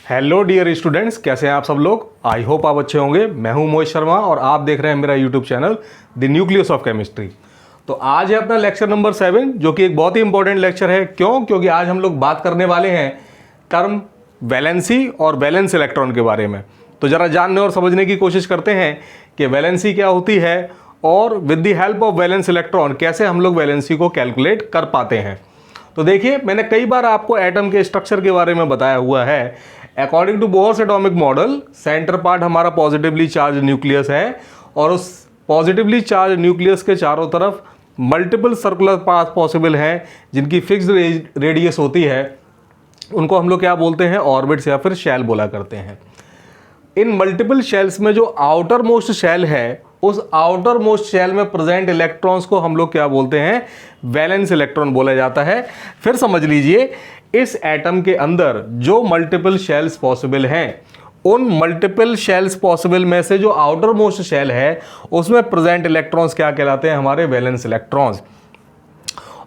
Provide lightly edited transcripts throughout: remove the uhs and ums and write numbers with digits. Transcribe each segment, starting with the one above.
Hello dear students, कैसे हैं आप सब लोग। आई होप आप अच्छे होंगे। मैं हूं मोहित शर्मा और आप देख रहे हैं मेरा YouTube channel the nucleus of chemistry. तो आज है अपना लेक्चर नंबर 7, जो कि एक बहुत ही इंपॉर्टेंट लेक्चर है। क्योंकि आज हम लोग बात करने वाले हैं टर्म वैलेंसी और वैलेंस इलेक्ट्रॉन के बारे में। तो ज़रा जानने और समझने की कोशिश करते हैं कि वैलेंसी क्या होती है और with the help of valence electron कैसे हम लोग वैलेंसी को कैलकुलेट कर पाते हैं। तो देखिए, मैंने कई बार आपको एटम के स्ट्रक्चर के बारे में बताया हुआ है। According to Bohr's atomic model, centre part हमारा पॉजिटिवली चार्ज न्यूक्लियस है और उस पॉजिटिवली चार्ज न्यूक्लियस के चारों तरफ मल्टीपल सर्कुलर पाथ पॉसिबल हैं जिनकी फिक्स्ड रेडियस होती है। उनको हम लोग क्या बोलते हैं, ऑर्बिट्स या फिर शेल बोला करते हैं। इन मल्टीपल शेल्स में जो आउटर मोस्ट शेल है, उस आउटर मोस्ट शेल में प्रेजेंट इलेक्ट्रॉन्स को हम लोग क्या बोलते हैं, वैलेंस इलेक्ट्रॉन बोला जाता है। फिर समझ लीजिए, इस एटम के अंदर जो मल्टीपल शेल्स पॉसिबल हैं, उन मल्टीपल शेल्स पॉसिबल में से जो आउटर मोस्ट शेल है उसमें प्रेजेंट इलेक्ट्रॉन्स क्या कहलाते हैं, हमारे valence electrons.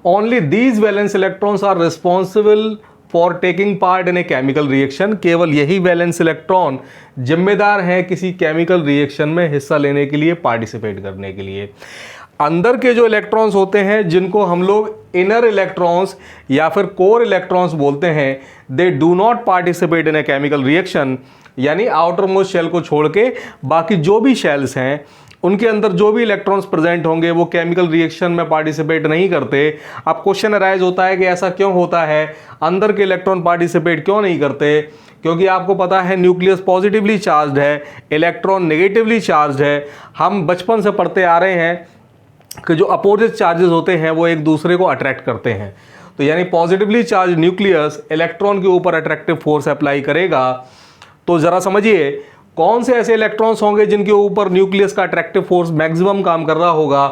Only these valence electrons are responsible for taking part in a chemical reaction. केवल यही वैलेंस इलेक्ट्रॉन जिम्मेदार हैं किसी केमिकल रिएक्शन में हिस्सा लेने के लिए, पार्टिसिपेट करने के लिए। अंदर के जो इलेक्ट्रॉन्स होते हैं, जिनको हम लोग इनर इलेक्ट्रॉन्स या फिर कोर इलेक्ट्रॉन्स बोलते हैं, they do not participate in a chemical reaction. यानी आउटर मोस्ट शेल को छोड़ के बाकी जो भी शेल्स हैं, उनके अंदर जो भी इलेक्ट्रॉन्स प्रेजेंट होंगे वो केमिकल रिएक्शन में पार्टिसिपेट नहीं करते। अब क्वेश्चन अराइज होता है कि ऐसा क्यों होता है, अंदर के इलेक्ट्रॉन पार्टिसिपेट क्यों नहीं करते। क्योंकि आपको पता है न्यूक्लियस पॉजिटिवली चार्ज्ड है, इलेक्ट्रॉन नेगेटिवली चार्ज्ड है। हम बचपन से पढ़ते आ रहे हैं कि जो अपोजिट चार्जेस होते हैं वो एक दूसरे को अट्रैक्ट करते हैं। तो यानी पॉजिटिवली चार्ज न्यूक्लियस इलेक्ट्रॉन के ऊपर अट्रैक्टिव फोर्स अप्लाई करेगा। तो ज़रा समझिए, कौन से ऐसे इलेक्ट्रॉन्स होंगे जिनके ऊपर न्यूक्लियस का अट्रैक्टिव फोर्स मैक्सिमम काम कर रहा होगा।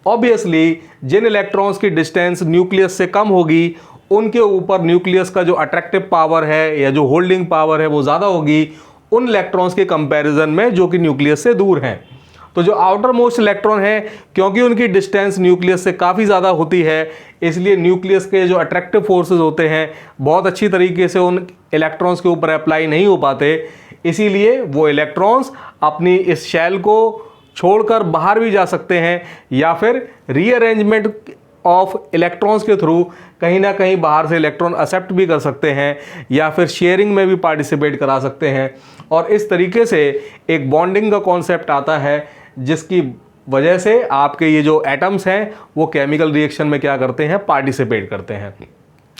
ऑब्वियसली जिन इलेक्ट्रॉन्स की डिस्टेंस न्यूक्लियस से कम होगी, उनके ऊपर न्यूक्लियस का जो अट्रैक्टिव पावर है या जो होल्डिंग पावर है वो ज़्यादा होगी उन इलेक्ट्रॉन्स के कंपैरिजन में जो कि न्यूक्लियस से दूर हैं। तो जो आउटर मोस्ट इलेक्ट्रॉन है, क्योंकि उनकी डिस्टेंस न्यूक्लियस से काफ़ी ज़्यादा होती है, इसलिए न्यूक्लियस के जो अट्रैक्टिव फोर्सेस होते हैं बहुत अच्छी तरीके से उन इलेक्ट्रॉन्स के ऊपर अप्लाई नहीं हो पाते। इसीलिए वो इलेक्ट्रॉन्स अपनी इस शेल को छोड़कर बाहर भी जा सकते हैं या फिर रीअरेंजमेंट ऑफ इलेक्ट्रॉन्स के थ्रू कहीं ना कहीं बाहर से इलेक्ट्रॉन एक्सेप्ट भी कर सकते हैं या फिर शेयरिंग में भी पार्टिसिपेट करा सकते हैं। और इस तरीके से एक बॉन्डिंग का कॉन्सेप्ट आता है, जिसकी वजह से आपके ये जो एटम्स हैं वो केमिकल रिएक्शन में क्या करते हैं, पार्टिसिपेट करते हैं।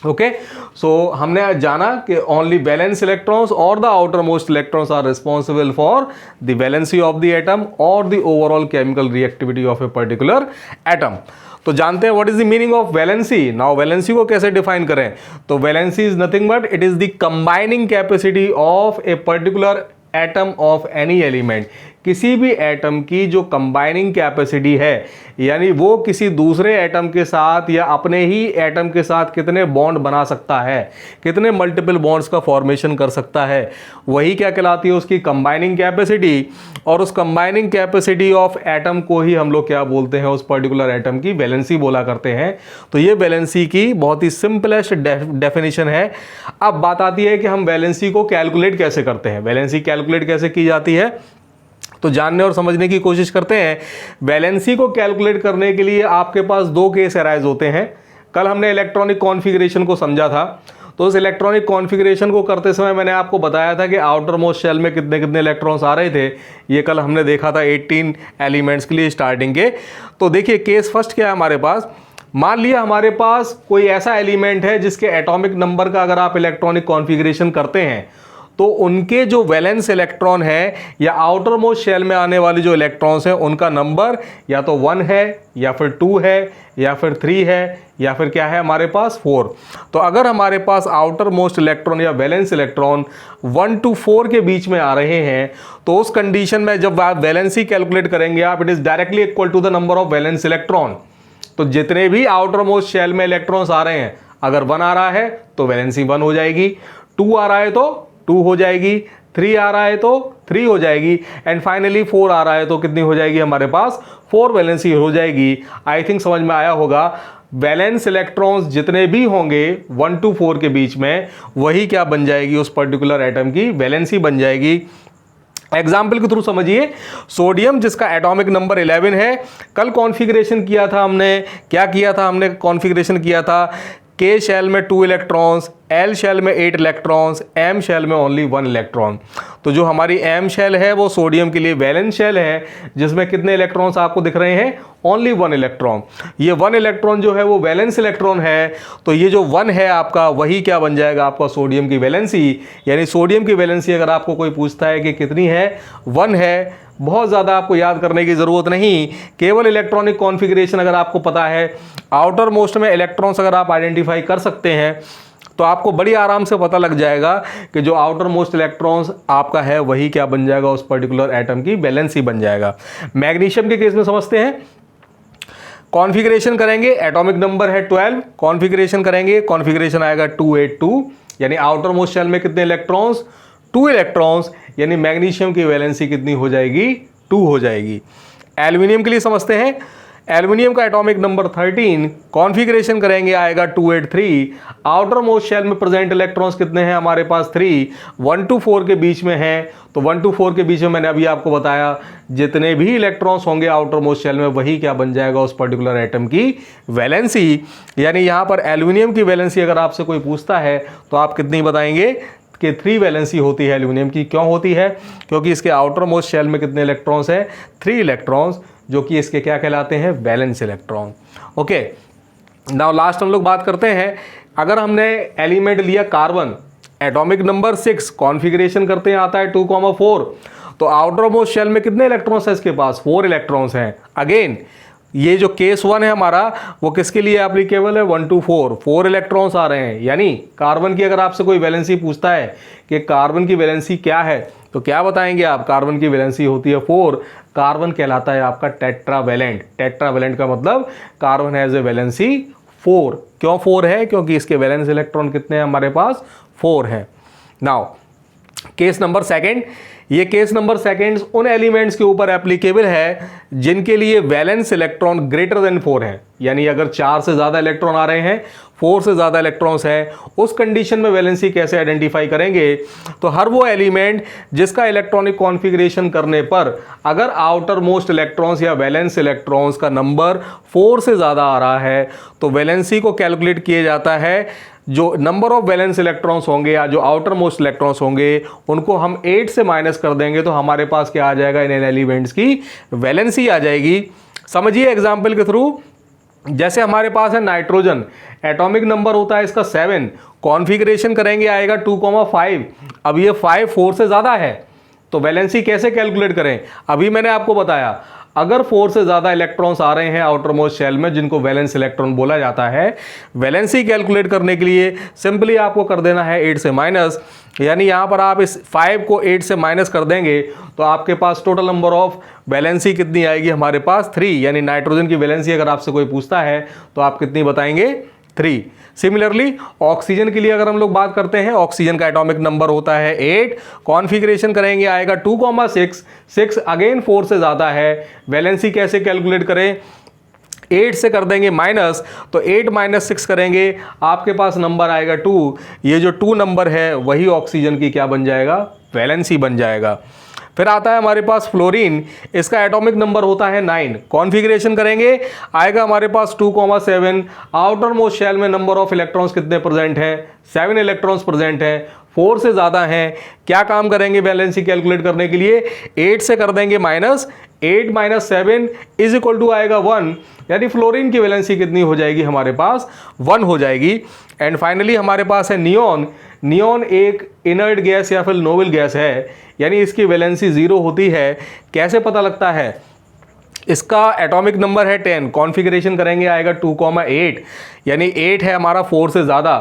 ओके, सो हमने जाना कि ओनली वैलेंस इलेक्ट्रॉन्स और the outermost electrons are responsible for the valency of the atom और the overall chemical reactivity of a particular atom. तो जानते हैं what is the meaning of valency. Now valency को कैसे define करें, तो valency is nothing but it is the combining capacity of a particular atom of any element. किसी भी atom की जो कंबाइनिंग कैपेसिटी है, यानी वो किसी दूसरे एटम के साथ या अपने ही एटम के साथ कितने बॉन्ड बना सकता है, कितने मल्टीपल बॉन्ड्स का फॉर्मेशन कर सकता है, वही क्या कहलाती है, उसकी कंबाइनिंग कैपेसिटी। और उस कंबाइनिंग कैपेसिटी ऑफ एटम को ही हम लोग क्या बोलते हैं, उस पर्टिकुलर एटम की वैलेंसी बोला करते हैं। तो ये वैलेंसी की बहुत ही सिंपलेस्ट डेफिनेशन है। अब बात आती है कि हम वैलेंसी को कैलकुलेट कैसे करते हैं। वैलेंसी कैलकुलेट कैसे की जाती है, तो जानने और समझने की कोशिश करते हैं। वैलेंसी को कैलकुलेट करने के लिए आपके पास दो केस अराइज होते हैं। कल हमने इलेक्ट्रॉनिक कॉन्फ़िगरेशन को समझा था, तो उस इलेक्ट्रॉनिक कॉन्फ़िगरेशन को करते समय मैंने आपको बताया था कि आउटर मोस्ट शेल में कितने कितने इलेक्ट्रॉन्स आ रहे थे। ये कल हमने देखा था 18 एलिमेंट्स के लिए स्टार्टिंग के। तो देखिए, केस फर्स्ट क्या है हमारे पास। मान लिया हमारे पास कोई ऐसा एलिमेंट है जिसके एटॉमिक नंबर का अगर आप इलेक्ट्रॉनिक कॉन्फ़िगरेशन करते हैं तो उनके जो वैलेंस इलेक्ट्रॉन है या आउटर मोस्ट शेल में आने वाले जो इलेक्ट्रॉन्स हैं उनका नंबर या तो 1 है या फिर 2 है या फिर 3 है या फिर क्या है हमारे पास 4। तो अगर हमारे पास आउटर मोस्ट इलेक्ट्रॉन या वैलेंस इलेक्ट्रॉन 1 to 4 के बीच में आ रहे हैं, तो उस कंडीशन में जब आप वैलेंसी कैलकुलेट करेंगे आप, it is directly equal to the number of valence electron. तो जितने भी आउटर मोस्ट शेल में इलेक्ट्रॉन्स आ रहे हैं, अगर 1 आ रहा है तो वैलेंसी 1 हो जाएगी, 2 आ रहा है तो 2 हो जाएगी, 3 आ रहा है तो 3 हो जाएगी, एंड फाइनली 4 आ रहा है तो कितनी हो जाएगी हमारे पास, 4 वैलेंसी हो जाएगी। आई थिंक समझ में आया होगा। वैलेंस इलेक्ट्रॉन्स जितने भी होंगे 1 to 4 के बीच में, वही क्या बन जाएगी, उस पर्टिकुलर एटम की वैलेंसी बन जाएगी। एग्जाम्पल के थ्रू समझिए, सोडियम जिसका एटॉमिक नंबर 11 है, कल कॉन्फ़िगरेशन किया था हमने, क्या किया था हमने, कॉन्फ़िगरेशन किया था के शेल में 2 इलेक्ट्रॉन्स, एल शेल में 8 इलेक्ट्रॉन्स, एम शेल में ओनली 1 इलेक्ट्रॉन। तो जो हमारी एम शेल है वो सोडियम के लिए वैलेंस शेल है, जिसमें कितने इलेक्ट्रॉन्स आपको दिख रहे हैं, ओनली 1 इलेक्ट्रॉन। ये 1 इलेक्ट्रॉन जो है वो वैलेंस इलेक्ट्रॉन है, तो ये जो 1 है आपका, वही क्या बन जाएगा आपका सोडियम की वैलेंसी। यानी सोडियम की वैलेंसी अगर आपको कोई पूछता है कि कितनी है, 1 है। बहुत ज़्यादा आपको याद करने की ज़रूरत नहीं, केवल इलेक्ट्रॉनिक कॉन्फ़िगरेशन अगर आपको पता है, आउटर मोस्ट में इलेक्ट्रॉन्स अगर आप आइडेंटिफाई कर सकते हैं, तो आपको बड़ी आराम से पता लग जाएगा कि जो आउटर मोस्ट इलेक्ट्रॉन्स आपका है वही क्या बन जाएगा, उस पर्टिकुलर एटम की वैलेंसी बन जाएगा। मैग्नीशियम के केस में समझते हैं, कॉन्फ़िगरेशन करेंगे, एटॉमिक नंबर है 12, कॉन्फ़िगरेशन करेंगे, कॉन्फ़िगरेशन आएगा 282, यानी आउटर मोस्ट शेल में कितने इलेक्ट्रॉन्स, 2 इलेक्ट्रॉन्स, यानी मैग्नीशियम की वैलेंसी कितनी हो जाएगी, 2 हो जाएगी। एल्युमिनियम के लिए समझते हैं, एल्युमिनियम का एटॉमिक नंबर 13, कॉन्फ़िगरेशन करेंगे आएगा 283, आउटर मोस्ट शेल में प्रेजेंट इलेक्ट्रॉन्स कितने हैं हमारे पास, 3, 1 to 4 के बीच में हैं। तो 1 to 4 के बीच में मैंने अभी आपको बताया, जितने भी इलेक्ट्रॉन्स होंगे आउटर मोस्ट शेल में, वही क्या बन जाएगा, उस पर्टिकुलर एटम की वैलेंसी। यानी यहाँ पर एल्युमिनियम की वैलेंसी अगर आपसे कोई पूछता है तो आप कितनी बताएंगे कि 3 वैलेंसी होती है एल्युमिनियम की। क्यों होती है, क्योंकि इसके आउटर मोस्ट शेल में कितने इलेक्ट्रॉन्स हैं, 3 इलेक्ट्रॉन्स, जो कि इसके क्या कहलाते हैं, valence electron. Okay, now last हम लोग बात करते हैं, अगर हमने एलिमेंट लिया कार्बन, एटॉमिक नंबर 6, कॉन्फ़िगरेशन करते हैं आता है 2,4, तो आउटर मोस्ट शेल में कितने इलेक्ट्रॉन्स हैं इसके पास, 4 इलेक्ट्रॉन्स हैं। अगेन ये जो केस 1 है हमारा, वो किसके लिए एप्लीकेबल है, 1 to 4, 4 इलेक्ट्रॉन्स आ रहे हैं। यानी कार्बन की अगर आपसे कोई वैलेंसी पूछता है कि कार्बन की वैलेंसी क्या है, तो क्या बताएंगे आप, कार्बन की वैलेंसी होती है 4। कार्बन कहलाता है आपका टेट्रावैलेंट। टेट्रावैलेंट का मतलब कार्बन हैज़ ए वैलेंसी 4। क्यों 4 है, क्योंकि इसके वैलेंस इलेक्ट्रॉन कितने हैं हमारे पास, 4 हैं। नाउ केस नंबर 2, ये केस नंबर 2 उन एलिमेंट्स के ऊपर एप्लीकेबल है जिनके लिए वैलेंस इलेक्ट्रॉन ग्रेटर देन 4 है। यानी अगर 4 से ज़्यादा इलेक्ट्रॉन आ रहे हैं, 4 से ज़्यादा इलेक्ट्रॉन्स हैं, उस कंडीशन में वैलेंसी कैसे आइडेंटिफाई करेंगे, तो हर वो एलिमेंट जिसका इलेक्ट्रॉनिक कॉन्फ़िगरेशन करने पर अगर आउटर मोस्ट इलेक्ट्रॉन्स या वैलेंस इलेक्ट्रॉन्स का नंबर 4 से ज़्यादा आ रहा है, तो वैलेंसी को कैलकुलेट किया जाता है, जो नंबर ऑफ वैलेंस इलेक्ट्रॉन्स होंगे या जो आउटर मोस्ट इलेक्ट्रॉन्स होंगे उनको हम 8 से माइनस कर देंगे, तो हमारे पास क्या आ जाएगा, इन एलिमेंट्स की वैलेंसी आ जाएगी। समझिए एग्जाम्पल के थ्रू, जैसे हमारे पास है नाइट्रोजन, एटॉमिक नंबर होता है इसका 7, कॉन्फ़िगरेशन करेंगे आएगा 2,5। अब ये 5 4 से ज़्यादा है, तो वैलेंसी कैसे कैलकुलेट करें, अभी मैंने आपको बताया, अगर 4 से ज़्यादा इलेक्ट्रॉन्स आ रहे हैं आउटर मोस्ट शेल में, जिनको वैलेंस इलेक्ट्रॉन बोला जाता है, वैलेंसी कैलकुलेट करने के लिए सिंपली आपको कर देना है 8 से माइनस। यानी यहाँ पर आप इस 5 को 8 से माइनस कर देंगे तो आपके पास टोटल नंबर ऑफ वैलेंसी कितनी आएगी हमारे पास, 3। यानी नाइट्रोजन की वैलेंसी अगर आपसे कोई पूछता है तो आप कितनी बताएंगे, 3। सिमिलरली ऑक्सीजन के लिए अगर हम लोग बात करते हैं, ऑक्सीजन का एटॉमिक नंबर होता है 8, कॉन्फ़िगरेशन करेंगे आएगा 2,6, 6 अगेन 4 से ज़्यादा है, वैलेंसी कैसे कैलकुलेट करें, 8 से कर देंगे माइनस, तो 8 - 6 करेंगे, आपके पास नंबर आएगा 2। ये जो 2 नंबर है वही ऑक्सीजन की क्या बन जाएगा, वैलेंसी बन जाएगा। फिर आता है हमारे पास फ्लोरीन, इसका एटॉमिक नंबर होता है 9, कॉन्फ़िगरेशन करेंगे आएगा हमारे पास 2,7, आउटर मोस्ट शेल में नंबर ऑफ इलेक्ट्रॉन्स कितने प्रेजेंट हैं, 7 इलेक्ट्रॉन्स प्रेजेंट हैं, 4 से ज़्यादा हैं। क्या काम करेंगे वैलेंसी कैलकुलेट करने के लिए, 8 से कर देंगे माइनस, 8 - 7 इज इक्वल टू आएगा 1। यानी फ्लोरीन की वैलेंसी कितनी हो जाएगी हमारे पास, 1 हो जाएगी। एंड फाइनली हमारे पास है नियॉन। नियॉन एक इनर्ट गैस या फिर नोबल गैस है, यानी इसकी वैलेंसी 0 होती है। कैसे पता लगता है, इसका एटॉमिक नंबर है 10, कॉन्फ़िगरेशन करेंगे आएगा 2,8, यानी 8 है हमारा 4 से ज़्यादा।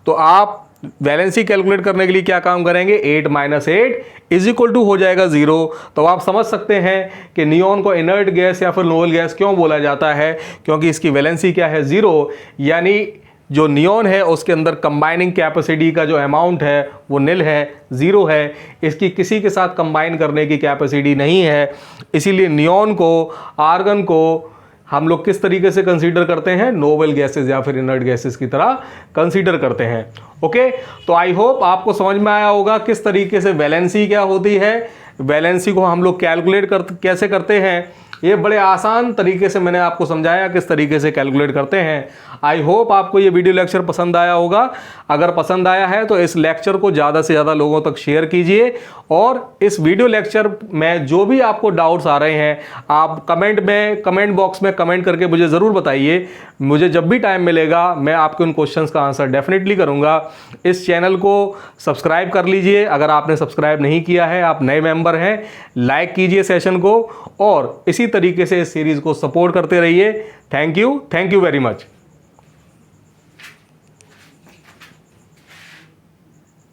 तो आप वैलेंसी कैलकुलेट करने के लिए क्या काम करेंगे, 8 - 8 इज इक्वल टू हो जाएगा 0। तो आप समझ सकते हैं कि नियॉन को इनर्ट गैस या फिर नोबल गैस क्यों बोला जाता है, क्योंकि इसकी वैलेंसी क्या है, 0। यानी जो नियॉन है उसके अंदर कंबाइनिंग कैपेसिटी का जो अमाउंट है वो नील है, 0 है, इसकी किसी के साथ कंबाइन करने की कैपेसिटी नहीं है। इसीलिए नियॉन को, आर्गन को हम लोग किस तरीके से कंसीडर करते हैं, नोबल गैसेस या फिर इनर्ट गैसेस की तरह कंसीडर करते हैं। ओके, तो आई होप आपको समझ में आया होगा किस तरीके से वैलेंसी क्या होती है, वैलेंसी को हम लोग कैलकुलेट कैसे करते हैं। ये बड़े आसान तरीके से मैंने आपको समझाया किस तरीके से कैलकुलेट करते हैं। आई होप आपको ये वीडियो लेक्चर पसंद आया होगा। अगर पसंद आया है तो इस लेक्चर को ज़्यादा से ज़्यादा लोगों तक शेयर कीजिए, और इस वीडियो लेक्चर में जो भी आपको डाउट्स आ रहे हैं आप कमेंट बॉक्स में कमेंट करके मुझे ज़रूर बताइए। मुझे जब भी टाइम मिलेगा मैं आपके उन क्वेश्चंस का आंसर डेफिनेटली करूँगा। इस चैनल को सब्सक्राइब कर लीजिए अगर आपने सब्सक्राइब नहीं किया है, आप नए मेंबर हैं, लाइक कीजिए सेशन को, और इसी तरीके से इस सीरीज़ को सपोर्ट करते रहिए। Thank you very much.